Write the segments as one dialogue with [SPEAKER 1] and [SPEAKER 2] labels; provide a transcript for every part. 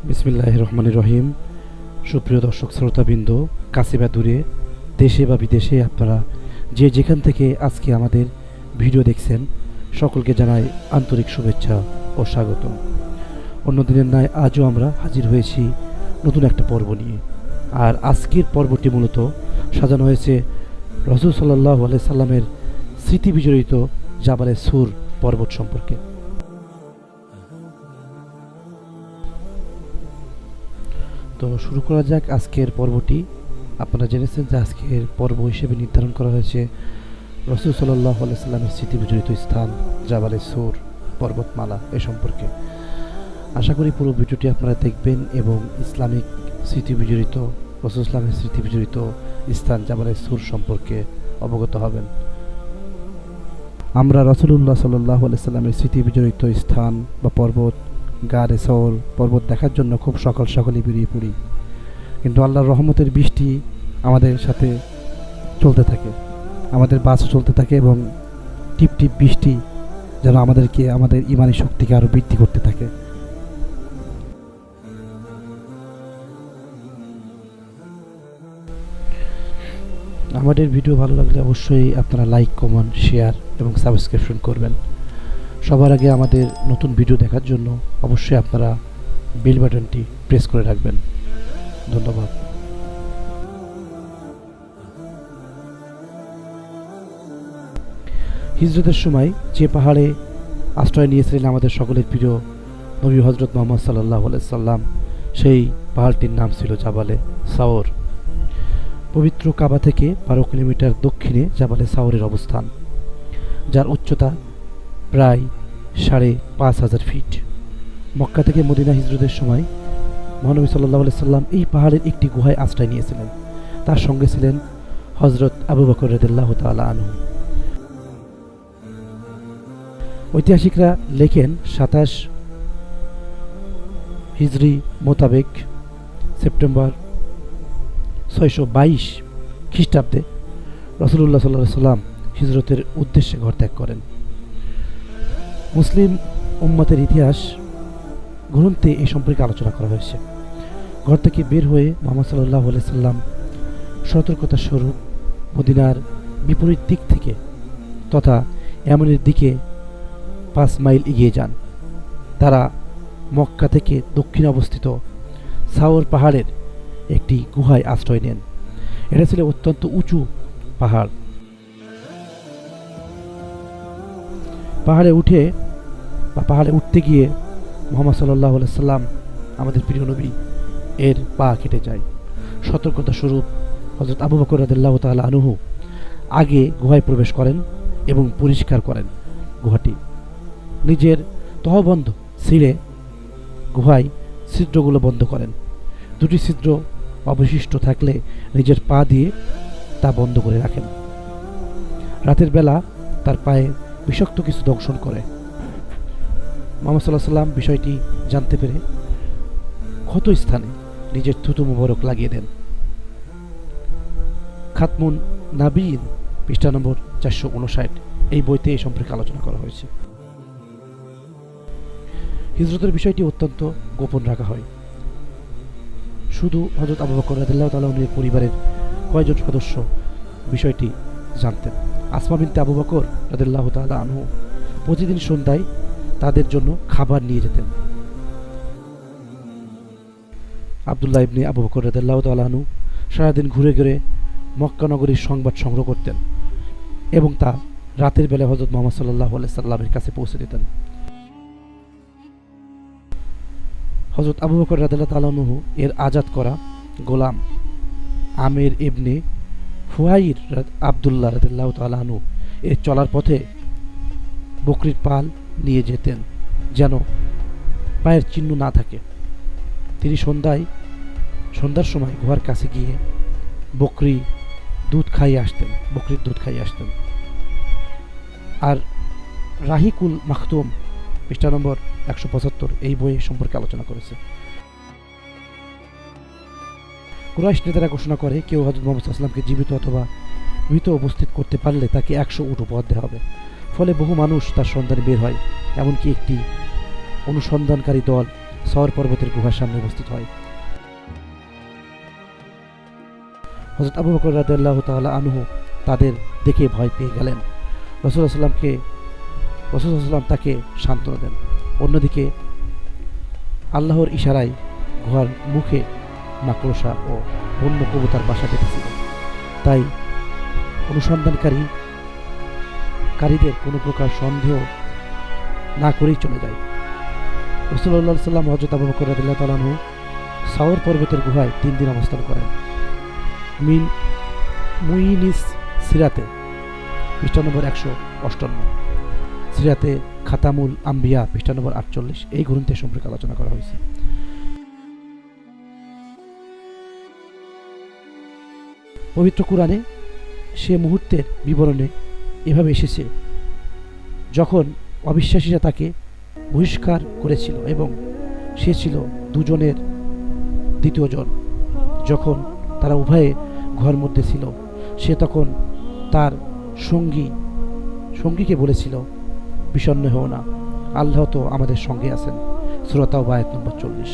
[SPEAKER 1] বিসমিল্লাহির রহমানির রহিম। সুপ্রিয় দর্শক শ্রোতাবৃন্দ, কাছে বা দূরে, দেশে বা বিদেশে আপনারা যে যেখান থেকে আজকে আমাদের ভিডিও দেখছেন, সকলকে জানাই আন্তরিক শুভেচ্ছা ও স্বাগতম। অন্য দিনের ন্যায় আজও আমরা হাজির হয়েছি নতুন একটা পর্ব নিয়ে। আর আজকের পর্বটি মূলত সাজানো হয়েছে রাসূল সাল্লাল্লাহু আলাইহি সাল্লামের স্মৃতি বিজড়িত জাবালে সুর পর্বত সম্পর্কে। তো শুরু করা যাক আজকের পর্বটি। আপনারা জেনেছেন যে আজকের পর্ব হিসেবে নির্ধারণ করা হয়েছে রাসূল সাল্লাল্লাহু আলাইহি সাল্লামের স্মৃতি বিজড়িত স্থান জাবালে সুর পর্বতমালা এ সম্পর্কে। আশা করি পুরো ভিডিওটি আপনারা দেখবেন এবং ইসলামিক স্মৃতি বিজড়িত রাসূল ইসলামের স্মৃতি বিজড়িত স্থান জাবালে সুর সম্পর্কে অবগত হবেন। আমরা রাসূলুল্লাহ সাল্লাল্লাহু আলাইহি সাল্লামের স্মৃতি বিজড়িত স্থান বা পর্বত গাড়ে সওর পর্বত দেখার জন্য খুব সকাল সকালই বেরিয়ে পড়ি, কিন্তু আল্লাহর রহমতের বৃষ্টি আমাদের সাথে চলতে থাকে, আমাদের বাসও চলতে থাকে এবং টিপ টিপ বৃষ্টি যেন আমাদেরকে আমাদের ইমানি শক্তিকে আরও বৃদ্ধি করতে থাকে। আমাদের ভিডিও ভালো লাগলে অবশ্যই আপনারা লাইক, কমেন্ট, শেয়ার এবং সাবস্ক্রিপশন করবেন। সবার আগে আমাদের নতুন ভিডিও দেখার জন্য অবশ্যই আপনারা বেল বাটনটি প্রেস করে রাখবেন। ধন্যবাদ। হিজরতের সময় যে পাহাড়ে আশ্রয় নিয়েছিলেন আমাদের সকলের প্রিয় নবী হজরত মুহাম্মদ সাল্লাল্লাহু আলাইহি সাল্লাম, সেই পাহাড়টির নাম ছিল জাবালে সাওর। পবিত্র কাবা থেকে 12 কিলোমিটার দক্ষিণে জাবালে সাওরের অবস্থান, যার উচ্চতা প্রায় 5,500 ফিট। মক্কা থেকে মদিনা হিজরতের সময় মহানবী সাল্লাল্লাহু আলাইহি সাল্লাম এই পাহাড়ের একটি গুহায় আশ্রয় নিয়েছিলেন। তার সঙ্গে ছিলেন হযরত আবু বকর রাদিয়াল্লাহু তাআলা আনহু। ঐতিহাসিকরা লেখেন 27 হিজরি মোতাবেক সেপ্টেম্বর 622 খ্রিস্টাব্দে রাসূলুল্লাহ সাল্লাল্লাহু আলাইহি সাল্লাম হিজরতের উদ্দেশ্যে ঘর ত্যাগ করেন। মুসলিম উম্মতের ইতিহাস গ্রন্থে এই সম্পর্কে আলোচনা করা হয়েছে। ঘর থেকে বের হয়ে মুহাম্মদ সাল্লাল্লাহু আলাইহি সাল্লাম সতর্কতা স্বরূপ মদিনার বিপরীত দিক থেকে তথা ইয়ামানের দিকে 5 মাইল এগিয়ে যান। তারা মক্কা থেকে দক্ষিণে অবস্থিত সাওর পাহাড়ের একটি গুহায় আশ্রয় নেন। এটা ছিল অত্যন্ত উঁচু পাহাড়। পাহাড়ে উঠতে গিয়ে মুহাম্মদ সাল্লাল্লাহু আলাইহি সাল্লাম আমাদের প্রিয় নবী এর পা কেটে যায়। সতর্কতা স্বরূপ হযরত আবু বকর রাদিয়াল্লাহু তাআলা আনহু আগে গুহায় প্রবেশ করেন এবং পরিষ্কার করেন গুহাটি। নিজের তহবন্ধ ছিঁড়ে গুহায় ছিদ্রগুলো বন্ধ করেন। 2টি ছিদ্র অবশিষ্ট থাকলে নিজের পা দিয়ে তা বন্ধ করে রাখেন। রাতের বেলা তার পায়ে বিষাক্ত কিছু দংশন করে। মুহাম্মদ সাল্লাল্লাহু আলাইহি সাল্লাম বিষয়টি জানতে পেরে ক্ষত স্থানে নিজের থুতু মোবারক লাগিয়ে দেন। খাতমুন নাবিয়িন পৃষ্ঠা নম্বর 459 এই বইতে এই সম্পর্কে আলোচনা করা হয়েছে। হিজরতের বিষয়টি অত্যন্ত গোপন রাখা হয়। শুধু হযরত আবু বকর রাদিয়াল্লাহু তাআলা আনহুর পরিবারের কয়েকজন সদস্য বিষয়টি জানতেন। আসমা বিনতে আবু বকর রাদিয়াল্লাহু তাআলা আনহু প্রতিদিন সন্ধ্যায় তাদের জন্য খাবার নিয়ে যেতেন। আব্দুল্লাহ ইবনে আবু বকর রাদিয়াল্লাহু তাআলা আনহু সারাদিন ঘুরে ঘুরে মক্কা নগরীর সংবাদ সংগ্রহ করতেন এবং তা রাতের বেলা হযরত মুহাম্মদ সাল্লাল্লাহু আলাইহি সাল্লামের কাছে পৌঁছে দিতেন। হযরত আবু বকর রাদিয়াল্লাহু তাআলা আনহু এর আজাদ করা গোলাম আমির ইবনে ফুহাইর আব্দুল্লাহ রাদিয়াল্লাহু তাআলা আনহু এর চলার পথে বকরির পাল নিয়ে যেতেন যেন পায়ের চিহ্ন না থাকে। তিনি সন্ধ্যার সময় গুহার কাছে গিয়ে বকরির দুধ খাইয়ে আসতেন। আর রাহিকুল মাখতুম পৃষ্ঠা নম্বর 175 এই বইয়ে সম্পর্কে আলোচনা করেছে। কুরাইশ নেতারা ঘোষণা করে কেউ হযরত মুহাম্মদ সাল্লাল্লাহু আলাইহি ওয়াসাল্লামকে জীবিত অথবা মৃত উপস্থিত করতে পারলে তাকে 100 উট উপহার দেওয়া হবে। ফলে বহু মানুষ তার সন্ধানে বের হয়। এমনকি একটি অনুসন্ধানকারী দল সওর পর্বতের গুহার সামনে উপস্থিত হয়। হযরত আবু বকর রাদিয়াল্লাহু তাআলা আনহু তাদের দেখে ভয় পেয়ে গেলেন। রাসূলুল্লাহ সাল্লাম তাকে সান্ত্বনা দেন। অন্যদিকে আল্লাহর ইশারায় গুহার মুখে মাকড়সা ও বন্য কবুতর বাসা বেঁধেছিল, তাই অনুসন্ধানকারীদের কোনো প্রকার সন্দেহ না করেই চলে যায়। রাসূলুল্লাহ সাল্লাম হযরত আবু বকর রাদিয়াল্লাহু তাআলা আনহু সাওর পর্বতের গুহায় 3 দিন অবস্থান করেন। মুইনিস সিরাতে পৃষ্ঠা নম্বর 158, সিরাতে খাতামুল আম্বিয়া পৃষ্ঠা নম্বর 48 এই গ্রন্থের সম্পর্কে আলোচনা করা হয়েছে। পবিত্র কুরআনে সে মুহূর্তের বিবরণে এভাবে এসেছে, যখন অবিশ্বাসীরা তাকে বহিষ্কার করেছিল এবং সে ছিল দুজনের দ্বিতীয় জন। যখন তারা উভয়ে ঘর মধ্যে ছিল, সে তখন তার সঙ্গীকে বলেছিল, বিষণ্ণ হও না, আল্লাহ তো আমাদের সঙ্গে আছেন। সূরা তাওবা আয়াত নম্বর 40।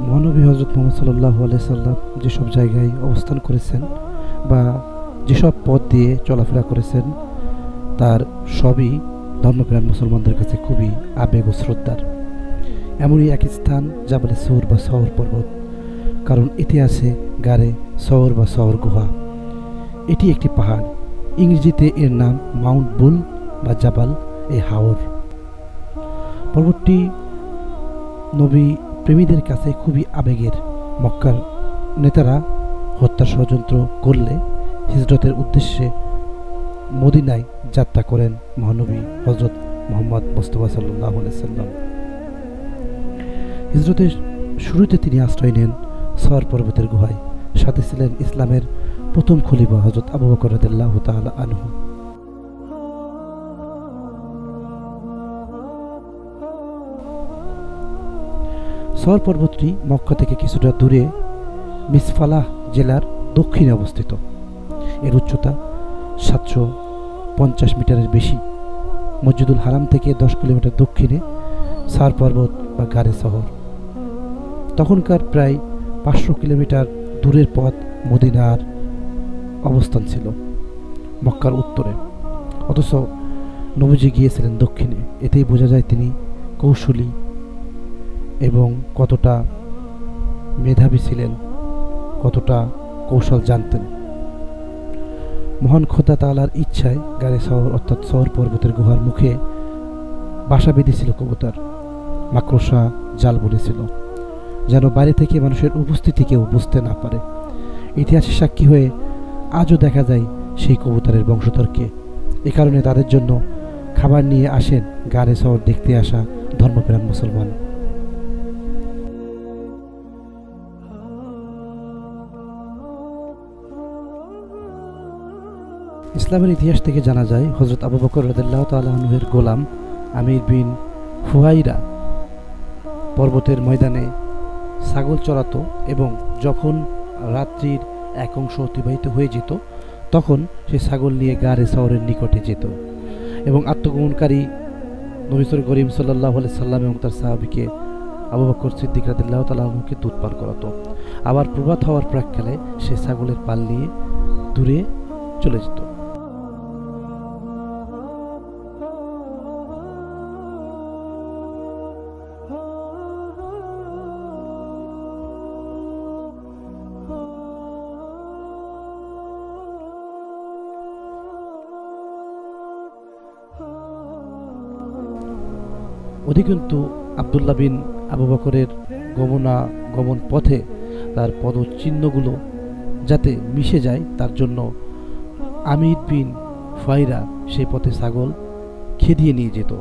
[SPEAKER 1] মহানবী হযরত মুহাম্মদ সাল্লাল্লাহু আলাইহি সাল্লাম যেসব জায়গায় অবস্থান করেছেন বা যেসব পথ দিয়ে চলাফেরা করেছেন, তার সবই ধর্মপ্রাণ মুসলমানদের কাছে খুবই আবেগ ও শ্রদ্ধার। এমনই এক স্থান জাবালে সৌর বা সওর পর্বত, কারণ এতে আছে গারে সওর বা সওর গুহা। এটি একটি পাহাড়, ইংরেজিতে এর নাম মাউন্ট বুল বা জাবাল এ হাওর। পর্বতটি নবী প্রেমীদের কাছে খুবই আবেগের। মক্কার নেতারা হত্যার ষড়যন্ত্র করলে হিজরতের উদ্দেশ্যে মদিনায় যাত্রা করেন মহানবী হযরত মুহাম্মদ মুস্তাফা সাল্লাল্লাহু আলাইহি সাল্লাম। হিজরতের শুরুতে তিনি আশ্রয় নেন সওর পর্বতের গুহায়। সাথে ছিলেন ইসলামের প্রথম খলিফা হযরত আবু বকর রাদিয়াল্লাহু তাআলা আনহু। সওর পর্বতটি মক্কা থেকে কিছুটা দূরে মিসফালাহ জেলার দক্ষিণে অবস্থিত। এর উচ্চতা 750 মিটারের বেশি। মসজিদুল হারাম থেকে 10 কিলোমিটার দক্ষিণে সওর পর্বত বা গারে শহর। তখনকার প্রায় 500 কিলোমিটার দূরের পথ মদিনার অবস্থান ছিল মক্কার উত্তরে, অথচ নবীজি গিয়েছিলেন দক্ষিণে। এতেই বোঝা যায় তিনি কৌশলী এবং কতটা মেধাবী ছিলেন, কতটা কৌশল জানতেন। মহান খোদা তাআলার ইচ্ছায় গারে শহর অর্থাৎ সওর পর্বতের গুহার মুখে বাসা বেঁধেছিল কবুতর, মাকড়সা জাল বুনেছিল, যেন বাইরে থেকে মানুষের উপস্থিতি কেউ বুঝতে না পারে। ইতিহাসের সাক্ষী হয়ে আজও দেখা যায় সেই কবুতরের বংশধরকে। এ কারণে তাদের জন্য খাবার নিয়ে আসেন গারে শহর দেখতে আসা ধর্মপ্রাণ মুসলমান। ইসলামের ইতিহাস থেকে জানা যায় হযরত আবু বকর রাদিয়াল্লাহু তাআলা আনহুর গোলাম আমির বিন ফুহাইরা পর্বতের ময়দানে ছাগল চড়াতো এবং যখন রাত্রির এক অংশ অতিবাহিত হয়ে যেত তখন সে ছাগল নিয়ে গারে শহরের নিকটে যেত এবং আত্মগোপনকারী নবী করিম সাল্লাল্লাহু আলাইহি সাল্লাম এবং তার সাহাবীকে আবু বকর সিদ্দিক রাদিয়াল্লাহু তাআলা আনহুকে দুধ পান করাতো। আবার প্রভাত হওয়ার প্রাক্কালে সে ছাগলের পাল নিয়ে দূরে চলে যেত। অধিকন্তু আব্দুল্লাহ বিন আবু বকরের গমন পথে তার পদচিহ্নগুলো যাতে মিশে যায় তার জন্য আমির বিন ফুহাইরা সেই পথে ছাগল খেদিয়ে নিয়ে যেত।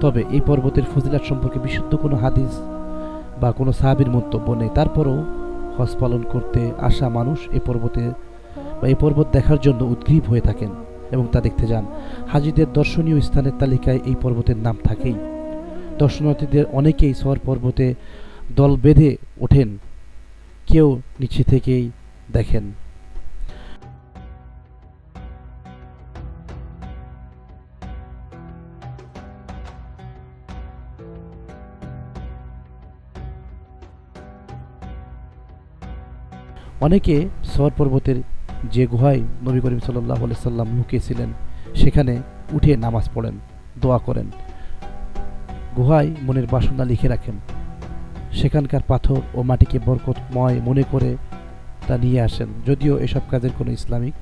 [SPEAKER 1] তবে এই পর্বতের ফজিলত সম্পর্কে বিশুদ্ধ কোনো হাদিস বা কোনো সাহাবীর মন্তব্য নেই। তারপরও হজ পালন করতে আসা মানুষ এই পর্বত দেখার জন্য উদ্গ্রীব হয়ে থাকেন। এবং তা দেখতে যান। হাজিদের দর্শনীয় স্থানের তালিকায় এই পর্বতের নাম থাকেই। দর্শনার্থীদের অনেকেই সওয়ার পর্বতে দল বেঁধে ওঠেন, কেউ নিচে থেকেই দেখেন। অনেকে সওয়ার পর্বতের যে গুহায় নবী করিম সাল্লাল্লাহু আলাইহি সাল্লাম লুকিয়েছিলেন সেখানে উঠে নামাজ পড়েন, দোয়া করেন, গুহায় মনের বাসনা লিখে রাখেন, সেখানকার পাথর ও মাটিকে বরকতময় মনে করে তা নিয়ে আসেন, যদিও এসব কাজের কোনো ইসলামিক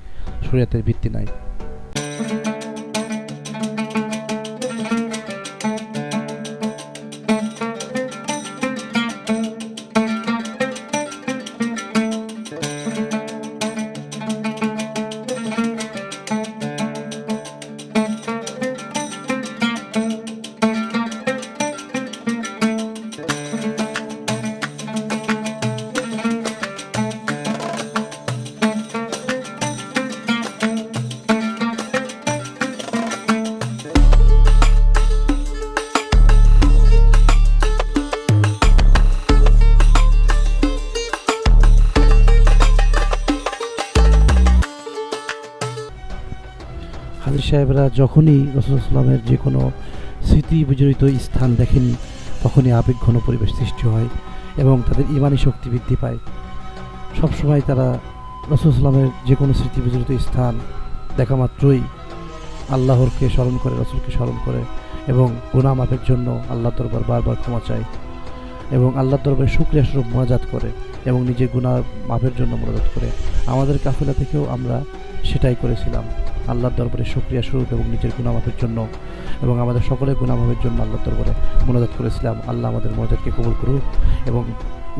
[SPEAKER 1] শরীয়তের ভিত্তি নাই। হাজী সাহেবরা যখনই রাসূলুল্লাহ সাল্লামের যে কোনো স্মৃতি বিজড়িত স্থান দেখেন তখনই আবেগঘন পরিবেশ সৃষ্টি হয় এবং তাদের ঈমানি শক্তি বৃদ্ধি পায়। সবসময় তারা রাসূলুল্লাহ সাল্লামের যে কোনো স্মৃতি বিজড়িত স্থান দেখা মাত্রই আল্লাহরকে স্মরণ করে, রাসূলকে স্মরণ করে এবং গুনাহ মাফের জন্য আল্লাহর দরবার বারবার ক্ষমা চায় এবং আল্লাহর দরবারে শুকরিয়া স্বরূপ মোনাজাত করে এবং নিজের গুনাহ মাফের জন্য মোনাজাত করে। আমাদের কাফেলা থেকেও আমরা সেটাই করেছিলাম, আল্লাহর দরবারে শুকরিয়া স্বরূপ এবং নিজের গুনাহ মাফের জন্য এবং আমাদের সকলের গুনাহ মাফের জন্য আল্লাহর দরবারে মোনাজাত করেছিলাম। আল্লাহ আমাদের মোনাজাতকে কবুল করুক এবং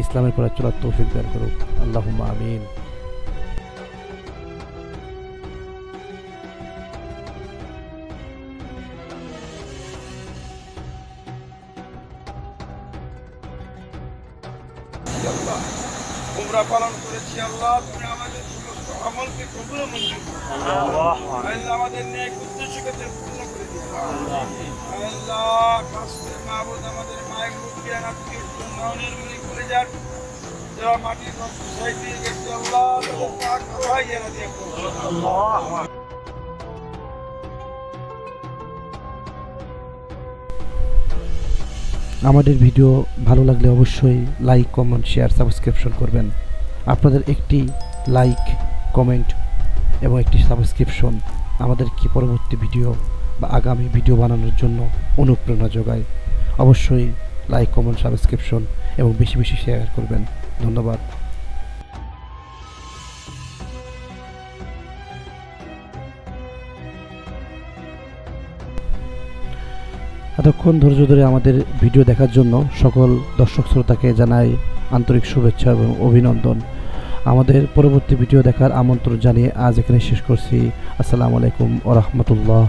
[SPEAKER 1] ইসলামের পথে চলার তৌফিক দান করুক। আল্লাহুম্মা আমিন।
[SPEAKER 2] উমরা পালন করেছি আল্লাহ, তুমি আমাদের সমস্ত আমলকে কবুল ও মঞ্জুর করো। আল্লাহ আমাদের নেক উদ্দেশ্যকে পূর্ণ করে দিও। আল্লাহ কাসের মাবুদ আমাদের মায়ের মুখে আত্মীয় স্বজনের মিলে করে যান, যারা মাটির রক্ত ছাই দিয়ে গেছে আল্লাহ তাদের পাক রোহাইয়া দিয়ে আল্লাহ।
[SPEAKER 1] আমাদের ভিডিও ভালো লাগলে অবশ্যই লাইক, কমেন্ট, শেয়ার, সাবস্ক্রিপশন করবেন। আপনাদের একটি লাইক, কমেন্ট এবং একটি সাবস্ক্রিপশন আমাদেরকে পরবর্তী ভিডিও বা আগামী ভিডিও বানানোর জন্য অনুপ্রেরণা যোগায়। অবশ্যই লাইক, কমেন্ট, সাবস্ক্রিপশন এবং বেশি বেশি শেয়ার করবেন। ধন্যবাদ। এতক্ষণ ধৈর্য ধরে আমাদের ভিডিও দেখার জন্য সকল দর্শক শ্রোতাকে জানাই আন্তরিক শুভেচ্ছা এবং অভিনন্দন। আমাদের পরবর্তী ভিডিও দেখার আমন্ত্রণ জানিয়ে আজ এখানে শেষ করছি। আসসালামু আলাইকুম ওয়া রাহমাতুল্লাহ।